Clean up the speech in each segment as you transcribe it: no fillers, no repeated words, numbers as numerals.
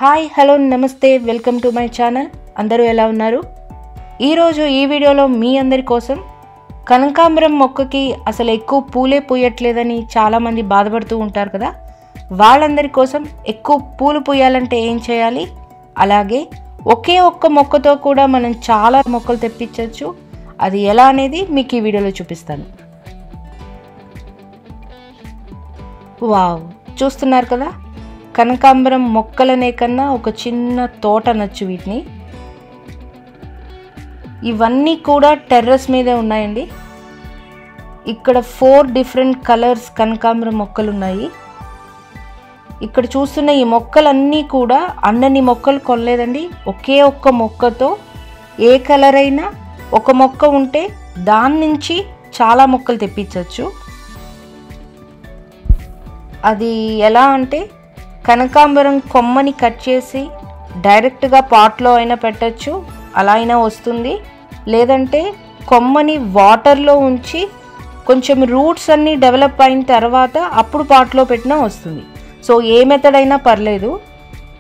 Hi hello నమస్తే welcome to my channel. అందరూ ఎలా ఉన్నారు? ఈరోజు ఈ వీడియోలో మీ అందరి కోసం కనకాంబరం మొక్కకి అసలు ఎక్కువ పూలే పూయట్లేదని చాలామంది బాధపడుతూ ఉంటారు కదా, వాళ్ళందరి కోసం ఎక్కువ పూలు పూయాలంటే ఏం చేయాలి, అలాగే ఒకే ఒక్క మొక్కతో కూడా మనం చాలా మొక్కలు తెప్పించవచ్చు, అది ఎలా అనేది మీకు ఈ వీడియోలో చూపిస్తాను. వావ్, చూస్తున్నారు కదా, కనకాంబరం మొక్కలనే కన్నా ఒక చిన్న తోట అనొచ్చు వీటిని. ఇవన్నీ కూడా టెర్రస్ మీదే ఉన్నాయండి. ఇక్కడ 4 డిఫరెంట్ కలర్స్ కనకాంబరం మొక్కలు ఉన్నాయి. ఇక్కడ చూస్తున్న ఈ మొక్కలన్నీ కూడా అన్నన్ని మొక్కలు కొనలేదండి. ఒకే ఒక్క మొక్కతో ఏ కలర్ అయినా ఒక మొక్క ఉంటే దాని నుంచి చాలా మొక్కలు తెప్పించవచ్చు. అది ఎలా అంటే, కనకాంబరం కొమ్మని కట్ చేసి డైరెక్ట్గా పాట్లో అయినా పెట్టచ్చు, అలా అయినా వస్తుంది. లేదంటే కొమ్మని వాటర్లో ఉంచి కొంచెం రూట్స్ అన్నీ డెవలప్ అయిన తర్వాత అప్పుడు పాట్లో పెట్టినా వస్తుంది. సో ఏ మెథడ్ అయినా పర్లేదు.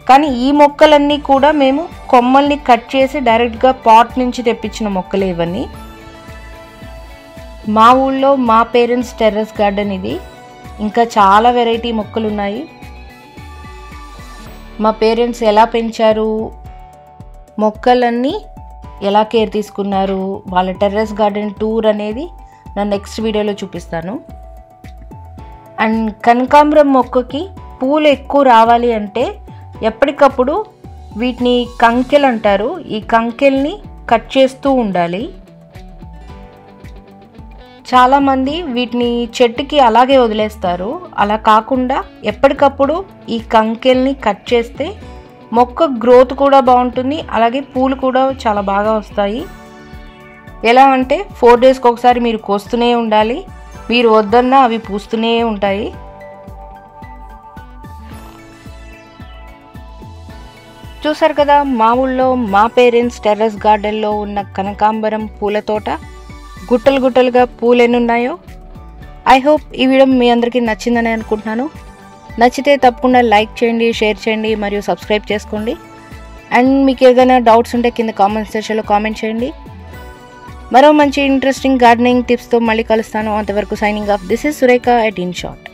కానీ ఈ మొక్కలన్నీ కూడా మేము కొమ్మల్ని కట్ చేసి డైరెక్ట్గా పాట్ నుంచి తెప్పించిన మొక్కలే ఇవన్నీ. మా ఊళ్ళో మా పేరెంట్స్ టెర్రస్ గార్డెన్ ఇది. ఇంకా చాలా వెరైటీ మొక్కలు ఉన్నాయి. మా పేరెంట్స్ ఎలా పెంచారు, మొక్కలన్నీ ఎలా కేర్ తీసుకున్నారు, వాళ్ళ టెర్రస్ గార్డెన్ టూర్ అనేది నా నెక్స్ట్ వీడియోలో చూపిస్తాను. అండ్ కనకాంబరం మొక్కకి పూలు ఎక్కువ రావాలి అంటే ఎప్పటికప్పుడు వీటిని కంకెలు అంటారు, ఈ కంకెల్ని కట్ చేస్తూ ఉండాలి. చాలామంది వీటిని చెట్టుకి అలాగే వదిలేస్తారు. అలా కాకుండా ఎప్పటికప్పుడు ఈ కంకెల్ని కట్ చేస్తే మొక్క గ్రోత్ కూడా బాగుంటుంది, అలాగే పూలు కూడా చాలా బాగా వస్తాయి. ఎలా అంటే 4 డేస్కి ఒకసారి మీరు కోస్తూనే ఉండాలి, మీరు వద్దన్నా అవి పూస్తూనే ఉంటాయి. చూసారు కదా, మా ఊళ్ళో మా పేరెంట్స్ టెర్రస్ గార్డెన్లో ఉన్న కనకాంబరం పూల తోట. గుట్టలు గుట్టలుగా పూలు ఎన్ని ఉన్నాయో. ఐ హోప్ ఈ వీడియో మీ అందరికీ నచ్చిందని అనుకుంటున్నాను. నచ్చితే తప్పకుండా లైక్ చేయండి, షేర్ చేయండి మరియు సబ్స్క్రైబ్ చేసుకోండి. అండ్ మీకు ఏదైనా డౌట్స్ ఉంటే కింద కామెంట్ సెక్షన్లో కామెంట్ చేయండి. మరో మంచి ఇంట్రెస్టింగ్ గార్డెనింగ్ టిప్స్తో మళ్ళీ కలుస్తాను. అంతవరకు signing off. This is Surekha at in short.